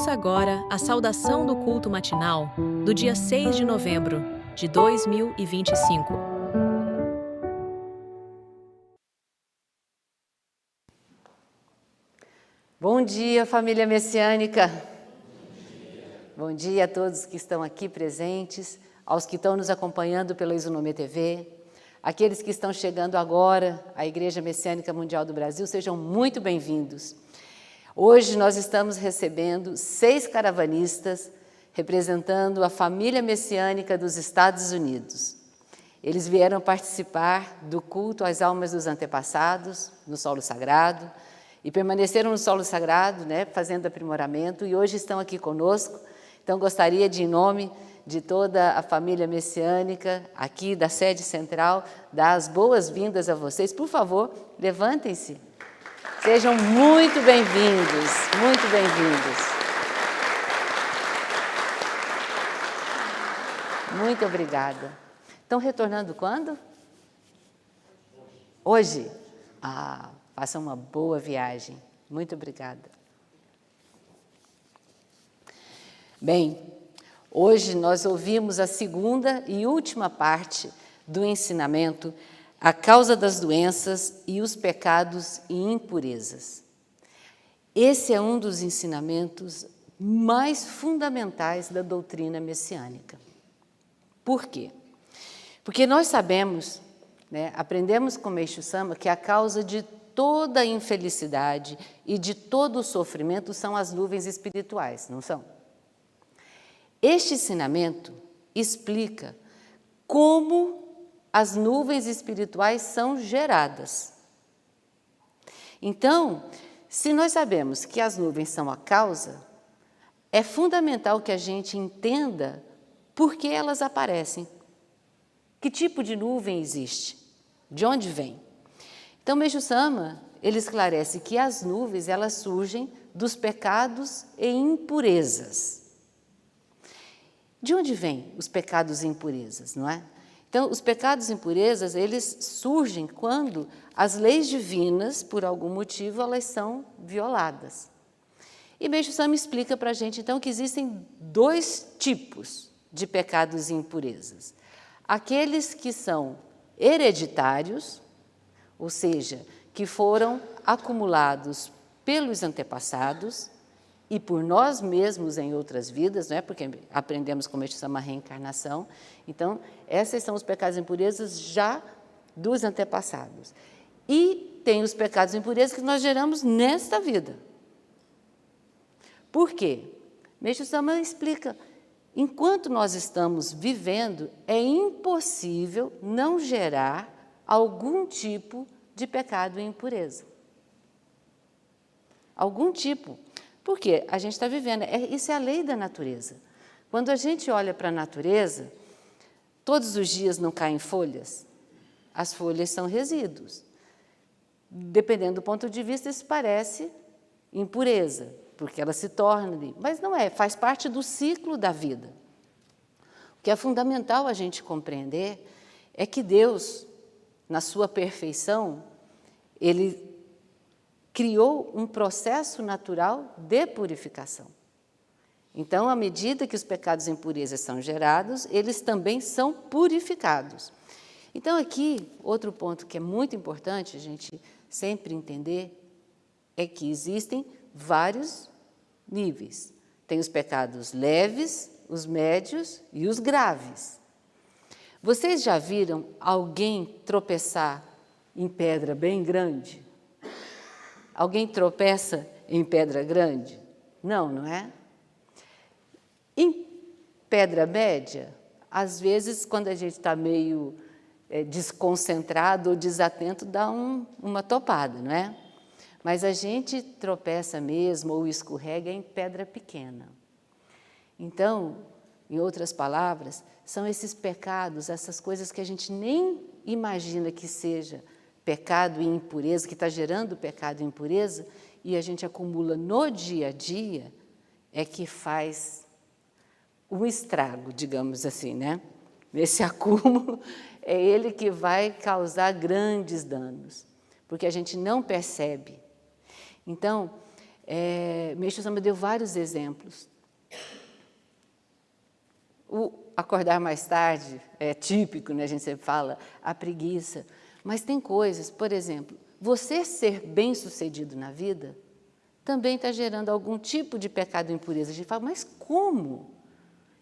Ouça agora a saudação do culto matinal do dia 6 de novembro de 2025. Bom dia, família messiânica. Bom dia a todos que estão aqui presentes, aos que estão nos acompanhando pela Isunome TV, aqueles que estão chegando agora à Igreja Messiânica Mundial do Brasil, sejam muito bem-vindos. Hoje nós estamos recebendo 6 caravanistas representando a família messiânica dos Estados Unidos. Eles vieram participar do culto às almas dos antepassados, no solo sagrado, e permaneceram no solo sagrado, fazendo aprimoramento, e hoje estão aqui conosco. Então, gostaria de, em nome de toda a família messiânica, aqui da sede central, dar as boas-vindas a vocês. Por favor, levantem-se. Sejam muito bem-vindos, muito bem-vindos. Muito obrigada. Estão retornando quando? Hoje? Façam uma boa viagem. Muito obrigada. Bem, hoje nós ouvimos a segunda e última parte do ensinamento A Causa das Doenças e os Pecados e Impurezas. Esse é um dos ensinamentos mais fundamentais da doutrina messiânica. Por quê? Porque nós sabemos, aprendemos com Meixo Sama, que a causa de toda a infelicidade e de todo o sofrimento são as nuvens espirituais, não são? Este ensinamento explica como as nuvens espirituais são geradas. Então, se nós sabemos que as nuvens são a causa, é fundamental que a gente entenda por que elas aparecem. Que tipo de nuvem existe? De onde vem? Então, Meixo Sama, ele esclarece que as nuvens, elas surgem dos pecados e impurezas. De onde vêm os pecados e impurezas, não é? Então, os pecados e impurezas, eles surgem quando as leis divinas, por algum motivo, elas são violadas. E Meixo Sama explica para a gente, então, que existem 2 tipos de pecados e impurezas. Aqueles que são hereditários, ou seja, que foram acumulados pelos antepassados e por nós mesmos em outras vidas, porque aprendemos com Meixo Sama a reencarnação. Então, esses são os pecados e impurezas já dos antepassados. E tem os pecados e impurezas que nós geramos nesta vida. Por quê? Meixo Sama explica, enquanto nós estamos vivendo, é impossível não gerar algum tipo de pecado e impureza. Algum tipo. Porque a gente está vivendo, isso é a lei da natureza. Quando a gente olha para a natureza, todos os dias não caem folhas, as folhas são resíduos. Dependendo do ponto de vista, isso parece impureza, porque ela se torna, mas não é, faz parte do ciclo da vida. O que é fundamental a gente compreender é que Deus, na sua perfeição, Ele criou um processo natural de purificação. Então, à medida que os pecados e impurezas são gerados, eles também são purificados. Então, aqui, outro ponto que é muito importante a gente sempre entender é que existem vários níveis. Tem os pecados leves, os médios e os graves. Vocês já viram alguém tropeçar em pedra bem grande? Alguém tropeça em pedra grande? Não, não é? Em pedra média, às vezes, quando a gente está meio desconcentrado ou desatento, dá uma topada, não é? Mas a gente tropeça mesmo ou escorrega em pedra pequena. Então, em outras palavras, são esses pecados, essas coisas que a gente nem imagina que seja pecado e impureza, que está gerando pecado e impureza, e a gente acumula no dia a dia, é que faz um estrago, digamos assim, Esse acúmulo é ele que vai causar grandes danos, porque a gente não percebe. Então, Meixo Sama deu vários exemplos. O acordar mais tarde é típico, né? A gente sempre fala, a preguiça. Mas tem coisas, por exemplo, você ser bem-sucedido na vida também está gerando algum tipo de pecado e impureza. A gente fala, mas como?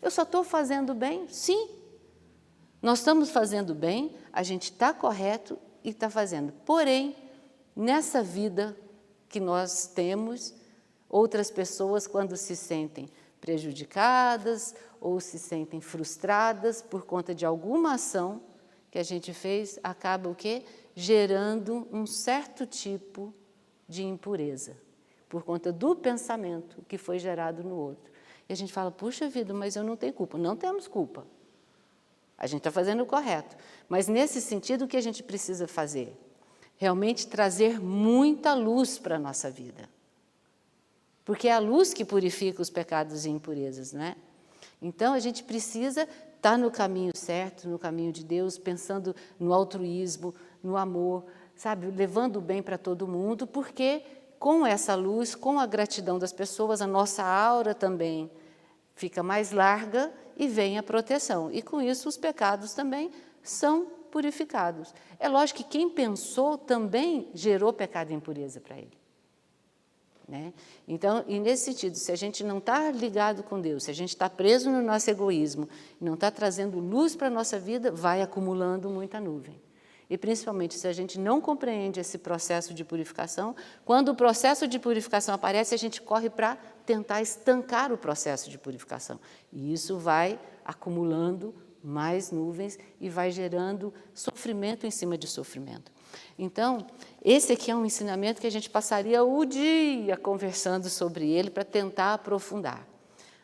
Eu só estou fazendo bem? Sim, nós estamos fazendo bem, a gente está correto e está fazendo. Porém, nessa vida que nós temos, outras pessoas, quando se sentem prejudicadas ou se sentem frustradas por conta de alguma ação que a gente fez, acaba o quê? Gerando um certo tipo de impureza, por conta do pensamento que foi gerado no outro. E a gente fala, puxa vida, mas eu não tenho culpa. Não temos culpa. A gente está fazendo o correto. Mas, nesse sentido, o que a gente precisa fazer? Realmente trazer muita luz para a nossa vida. Porque é a luz que purifica os pecados e impurezas, não é? Então, a gente precisa estar no caminho certo, no caminho de Deus, pensando no altruísmo, no amor, sabe? Levando o bem para todo mundo, porque com essa luz, com a gratidão das pessoas, a nossa aura também fica mais larga e vem a proteção. E com isso os pecados também são purificados. É lógico que quem pensou também gerou pecado e impureza para ele. Né? Então, e nesse sentido, se a gente não está ligado com Deus, se a gente está preso no nosso egoísmo, não está trazendo luz para a nossa vida, vai acumulando muita nuvem. E principalmente se a gente não compreende esse processo de purificação, quando o processo de purificação aparece, a gente corre para tentar estancar o processo de purificação. E isso vai acumulando mais nuvens e vai gerando sofrimento em cima de sofrimento. Então, esse aqui é um ensinamento que a gente passaria o dia conversando sobre ele para tentar aprofundar.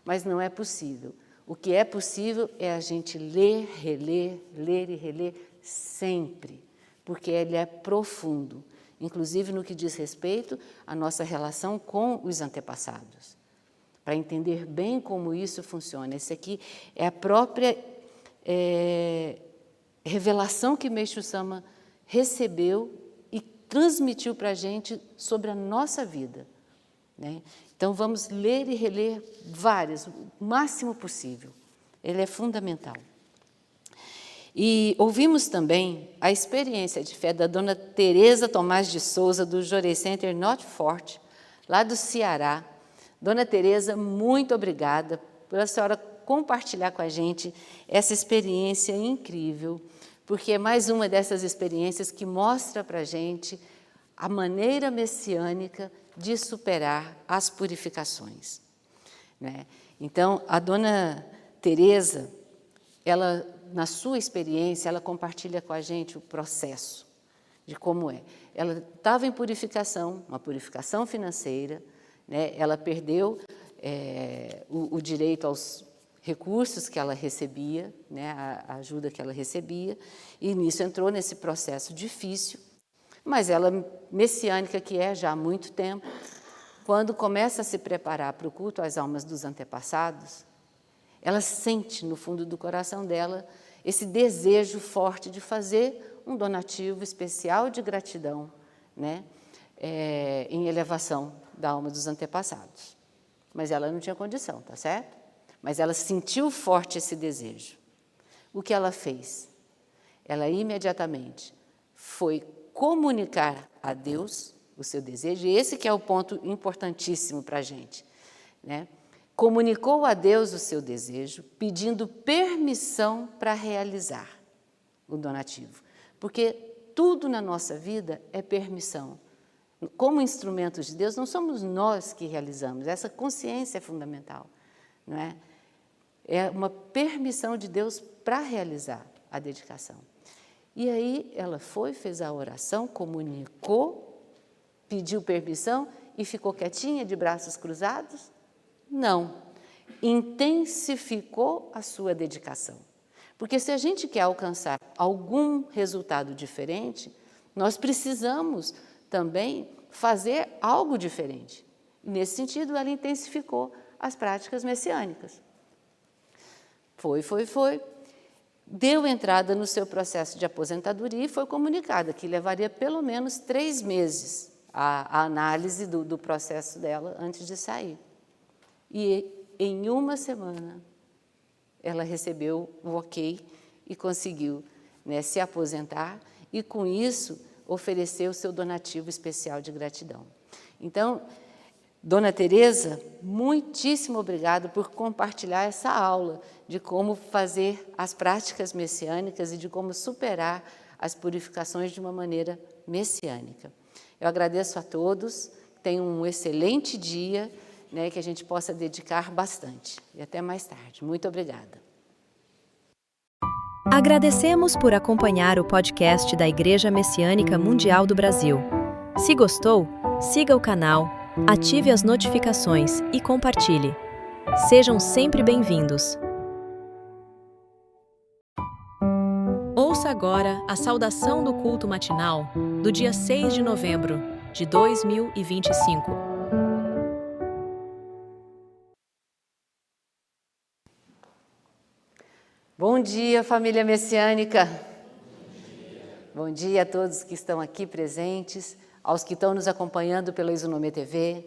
Mas não é possível. O que é possível é a gente ler e reler sempre, porque ele é profundo, inclusive no que diz respeito à nossa relação com os antepassados. Para entender bem como isso funciona. Esse aqui é a própria revelação que Meixo Sama recebeu e transmitiu para a gente sobre a nossa vida. Né? Então, vamos ler e reler várias, o máximo possível. Ele é fundamental. E ouvimos também a experiência de fé da dona Teresa Tomás de Souza, do Jorei Center Norte Forte, lá do Ceará. Dona Teresa, muito obrigada por a senhora compartilhar com a gente essa experiência incrível, porque é mais uma dessas experiências que mostra para a gente a maneira messiânica de superar as purificações. Né? Então, a dona Teresa, ela, na sua experiência, ela compartilha com a gente o processo de como é. Ela estava em purificação, uma purificação financeira, né? Ela perdeu o direito aos recursos que ela recebia, né? A ajuda que ela recebia, e nisso entrou nesse processo difícil, mas ela, messiânica que é já há muito tempo, quando começa a se preparar para o culto às almas dos antepassados, ela sente no fundo do coração dela esse desejo forte de fazer um donativo especial de gratidão, né, em elevação da alma dos antepassados. Mas ela não tinha condição, tá certo? Mas ela sentiu forte esse desejo. O que ela fez? Ela imediatamente foi comunicar a Deus o seu desejo, e esse que é o ponto importantíssimo para a gente, né? Comunicou a Deus o seu desejo, pedindo permissão para realizar o donativo. Porque tudo na nossa vida é permissão. Como instrumentos de Deus, não somos nós que realizamos, essa consciência é fundamental. Não é? É uma permissão de Deus para realizar a dedicação. E aí ela foi, fez a oração, comunicou, pediu permissão e ficou quietinha, de braços cruzados? Não, intensificou a sua dedicação. Porque se a gente quer alcançar algum resultado diferente, nós precisamos também fazer algo diferente. Nesse sentido, ela intensificou as práticas messiânicas. Foi. Deu entrada no seu processo de aposentadoria e foi comunicada que levaria pelo menos 3 meses a análise do processo dela antes de sair. E em uma semana ela recebeu o ok e conseguiu, né, se aposentar e, com isso, oferecer o seu donativo especial de gratidão. Então, Dona Teresa, muitíssimo obrigada por compartilhar essa aula de como fazer as práticas messiânicas e de como superar as purificações de uma maneira messiânica. Eu agradeço a todos, tenham um excelente dia, né, que a gente possa dedicar bastante. E até mais tarde. Muito obrigada. Agradecemos por acompanhar o podcast da Igreja Messiânica Mundial do Brasil. Se gostou, siga o canal, ative as notificações e compartilhe. Sejam sempre bem-vindos. Ouça agora a saudação do culto matinal do dia 6 de novembro de 2025. Bom dia, família messiânica. Bom dia a todos que estão aqui presentes, aos que estão nos acompanhando pela Isunome TV,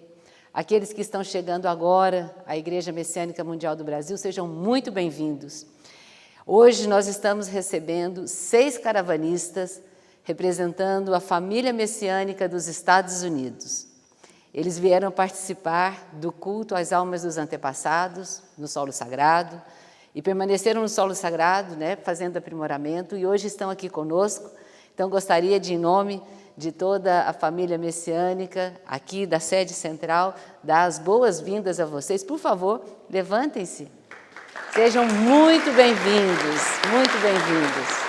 aqueles que estão chegando agora à Igreja Messiânica Mundial do Brasil, sejam muito bem-vindos. Hoje nós estamos recebendo 6 caravanistas representando a família messiânica dos Estados Unidos. Eles vieram participar do culto às almas dos antepassados, no solo sagrado, e permaneceram no solo sagrado, né, fazendo aprimoramento, e hoje estão aqui conosco. Então, gostaria de, em nome de toda a família messiânica, aqui da sede central, dar as boas-vindas a vocês. Por favor, levantem-se. Sejam muito bem-vindos, muito bem-vindos.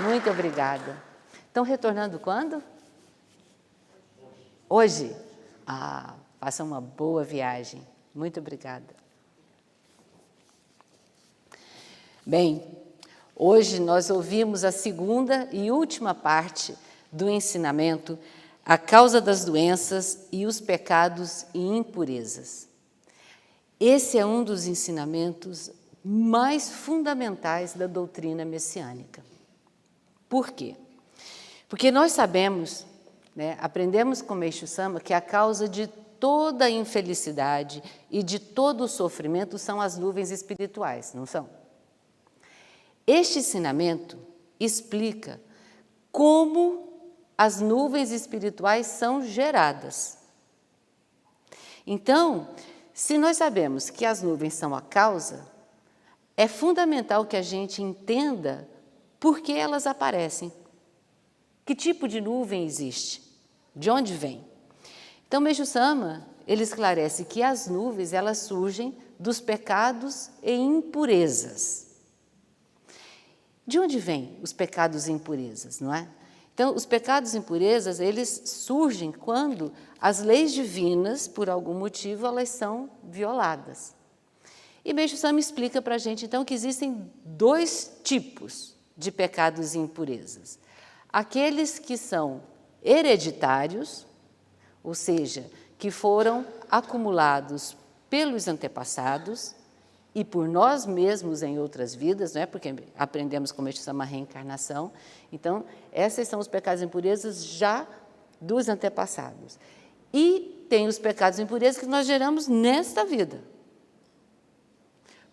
Muito obrigada. Estão retornando quando? Hoje? Façam uma boa viagem. Muito obrigada. Bem, hoje nós ouvimos a segunda e última parte do ensinamento A Causa das Doenças e os Pecados e Impurezas. Esse é um dos ensinamentos mais fundamentais da doutrina messiânica. Por quê? Porque nós sabemos, né, aprendemos com Meixo Sama que a causa de toda a infelicidade e de todo o sofrimento são as nuvens espirituais, não são? Este ensinamento explica como as nuvens espirituais são geradas. Então, se nós sabemos que as nuvens são a causa, é fundamental que a gente entenda por que elas aparecem. Que tipo de nuvem existe? De onde vem? Então, Meixo Sama, ele esclarece que as nuvens, elas surgem dos pecados e impurezas. De onde vêm os pecados e impurezas, não é? Então, os pecados e impurezas, eles surgem quando as leis divinas, por algum motivo, elas são violadas. E Meixo Sama explica para a gente, então, que existem 2 tipos de pecados e impurezas. Aqueles que são hereditários, ou seja, que foram acumulados pelos antepassados e por nós mesmos em outras vidas, não é? Porque aprendemos como Meixo Sama a reencarnação. Então, esses são os pecados e impurezas já dos antepassados. E tem os pecados e impurezas que nós geramos nesta vida.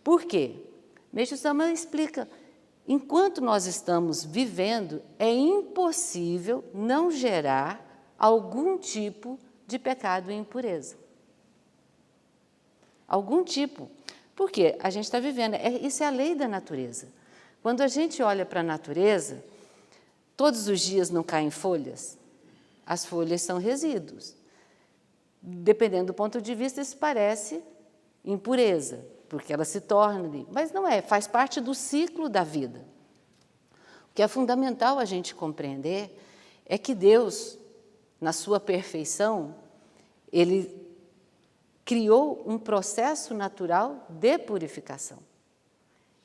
Por quê? Meixo Sama explica, enquanto nós estamos vivendo, é impossível não gerar algum tipo de pecado e impureza. Algum tipo. Porque a gente está vivendo, isso é a lei da natureza. Quando a gente olha para a natureza, todos os dias não caem folhas, as folhas são resíduos. Dependendo do ponto de vista, isso parece impureza, porque ela se torna ali. Mas não é, faz parte do ciclo da vida. O que é fundamental a gente compreender é que Deus, na sua perfeição, Ele criou um processo natural de purificação.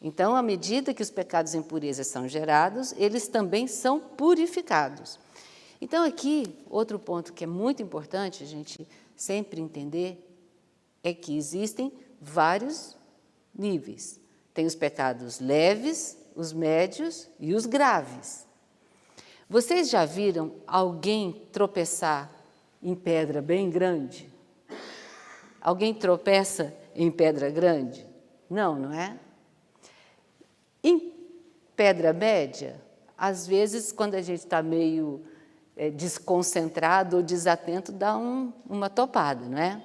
Então, à medida que os pecados e impurezas são gerados, eles também são purificados. Então, aqui, outro ponto que é muito importante a gente sempre entender é que existem vários níveis. Tem os pecados leves, os médios e os graves. Vocês já viram alguém tropeçar em pedra bem grande? Alguém tropeça em pedra grande? Não, não é? Em pedra média, às vezes, quando a gente está meio desconcentrado ou desatento, dá uma topada, não é?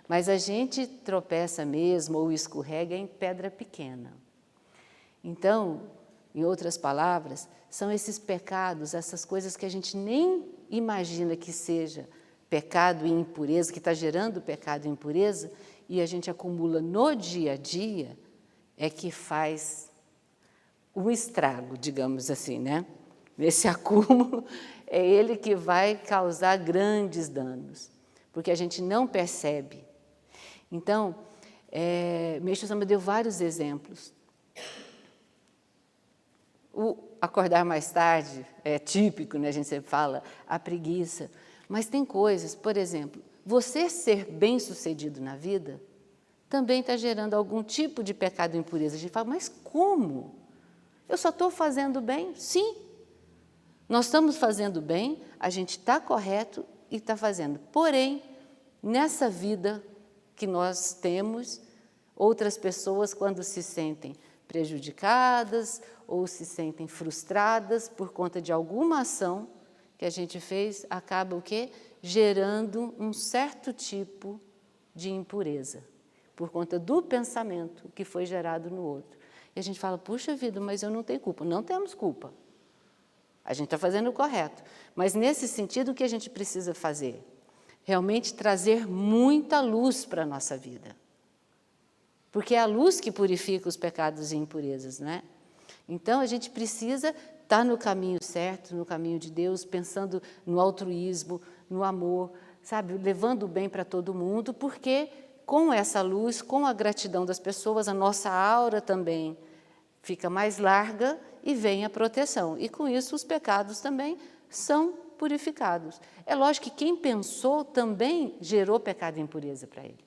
Mas a gente tropeça mesmo ou escorrega em pedra pequena. Então, em outras palavras, são esses pecados, essas coisas que a gente nem imagina que seja pecado e impureza, que está gerando pecado e impureza, e a gente acumula no dia a dia, é que faz um estrago, digamos assim, né? Esse acúmulo é ele que vai causar grandes danos, porque a gente não percebe. Então, Meixo Sama deu vários exemplos. O acordar mais tarde é típico, né? A gente sempre fala, a preguiça. Mas tem coisas, por exemplo, você ser bem-sucedido na vida também está gerando algum tipo de pecado e impureza. A gente fala, mas como? Eu só estou fazendo bem? Sim, nós estamos fazendo bem, a gente está correto e está fazendo. Porém, nessa vida que nós temos, outras pessoas, quando se sentem prejudicadas ou se sentem frustradas por conta de alguma ação que a gente fez, acaba o quê? Gerando um certo tipo de impureza, por conta do pensamento que foi gerado no outro. E a gente fala, puxa vida, mas eu não tenho culpa. Não temos culpa. A gente está fazendo o correto. Mas, nesse sentido, o que a gente precisa fazer? Realmente trazer muita luz para a nossa vida. Porque é a luz que purifica os pecados e impurezas, não é? Então, a gente precisa estar no caminho certo, no caminho de Deus, pensando no altruísmo, no amor, sabe? Levando o bem para todo mundo, porque com essa luz, com a gratidão das pessoas, a nossa aura também fica mais larga e vem a proteção. E com isso os pecados também são purificados. É lógico que quem pensou também gerou pecado e impureza para ele.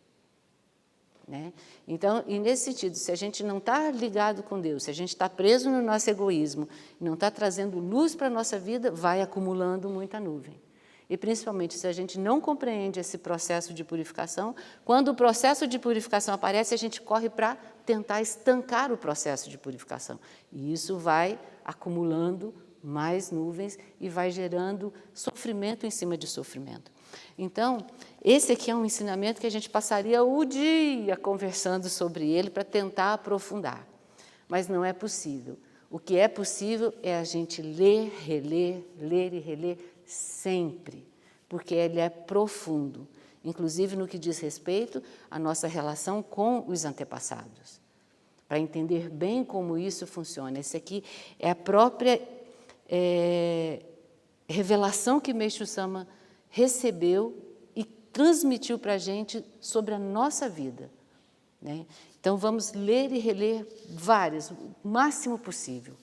Né? Então, e nesse sentido, se a gente não está ligado com Deus, se a gente está preso no nosso egoísmo, não está trazendo luz para a nossa vida, vai acumulando muita nuvem. E principalmente se a gente não compreende esse processo de purificação, quando o processo de purificação aparece, a gente corre para tentar estancar o processo de purificação. E isso vai acumulando mais nuvens e vai gerando sofrimento em cima de sofrimento. Então, esse aqui é um ensinamento que a gente passaria o dia conversando sobre ele para tentar aprofundar. Mas não é possível. O que é possível é a gente ler e reler sempre, porque ele é profundo, inclusive no que diz respeito à nossa relação com os antepassados. Para entender bem como isso funciona. Esse aqui é a própria revelação que Meixo Sama recebeu e transmitiu para a gente sobre a nossa vida. Né? Então, vamos ler e reler várias, o máximo possível.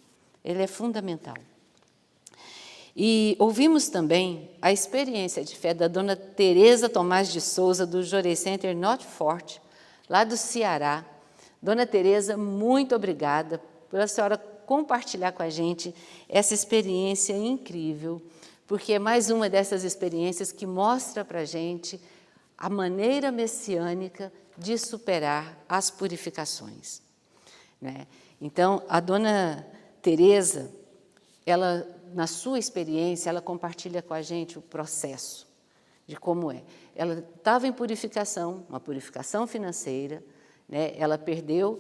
Ele é fundamental. E ouvimos também a experiência de fé da dona Teresa Tomás de Souza, do Jorei Center Norte Forte, lá do Ceará. Dona Teresa, muito obrigada por a senhora compartilhar com a gente essa experiência incrível, porque é mais uma dessas experiências que mostra para a gente a maneira messiânica de superar as purificações. Né? Então, a dona Teresa, ela, na sua experiência, ela compartilha com a gente o processo de como é. Ela estava em purificação, uma purificação financeira, né? Ela perdeu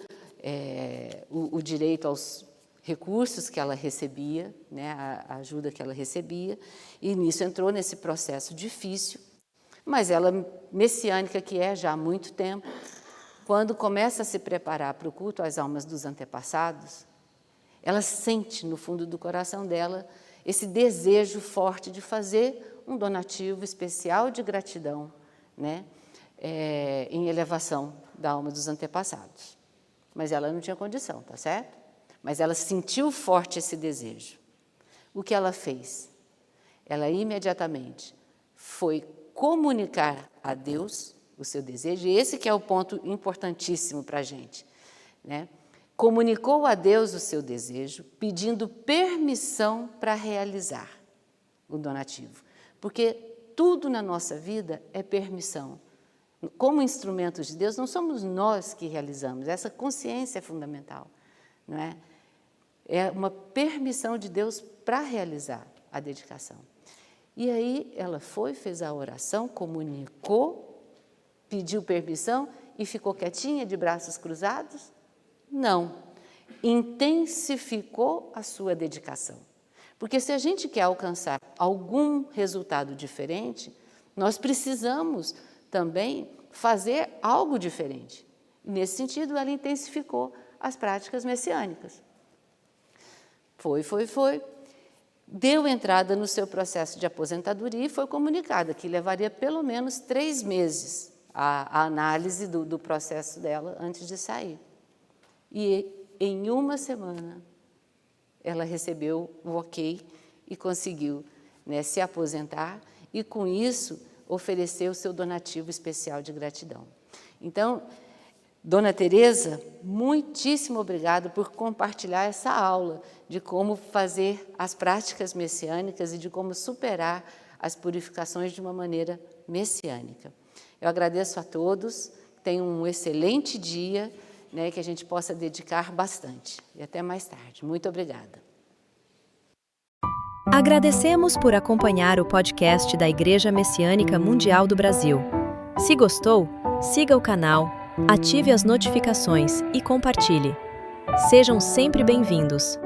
o direito aos recursos que ela recebia, né? A ajuda que ela recebia, e nisso entrou nesse processo difícil, mas ela, messiânica que é já há muito tempo, quando começa a se preparar para o culto às almas dos antepassados, ela sente no fundo do coração dela esse desejo forte de fazer um donativo especial de gratidão, né? Em elevação da alma dos antepassados. Mas ela não tinha condição, tá certo? Mas ela sentiu forte esse desejo. O que ela fez? Ela imediatamente foi comunicar a Deus o seu desejo, e esse que é o ponto importantíssimo para a gente, né? Comunicou a Deus o seu desejo, pedindo permissão para realizar. o donativo, porque tudo na nossa vida é permissão. Como instrumentos de Deus, não somos nós que realizamos, essa consciência é fundamental, não é? É uma permissão de Deus para realizar a dedicação. E aí ela foi, fez a oração, comunicou, pediu permissão e ficou quietinha, de braços cruzados? Não. Intensificou a sua dedicação. Porque se a gente quer alcançar algum resultado diferente, nós precisamos também fazer algo diferente. E nesse sentido, ela intensificou as práticas messiânicas. Foi. Deu entrada no seu processo de aposentadoria e foi comunicada que levaria pelo menos 3 meses a análise do processo dela antes de sair. E em 1 semana, ela recebeu o ok e conseguiu, né, se aposentar e, com isso, oferecer o seu donativo especial de gratidão. Então, Dona Teresa, muitíssimo obrigada por compartilhar essa aula de como fazer as práticas messiânicas e de como superar as purificações de uma maneira messiânica. Eu agradeço a todos, tenham um excelente dia, né, que a gente possa dedicar bastante. E até mais tarde. Muito obrigada. Agradecemos por acompanhar o podcast da Igreja Messiânica Mundial do Brasil. Se gostou, siga o canal, ative as notificações e compartilhe. Sejam sempre bem-vindos.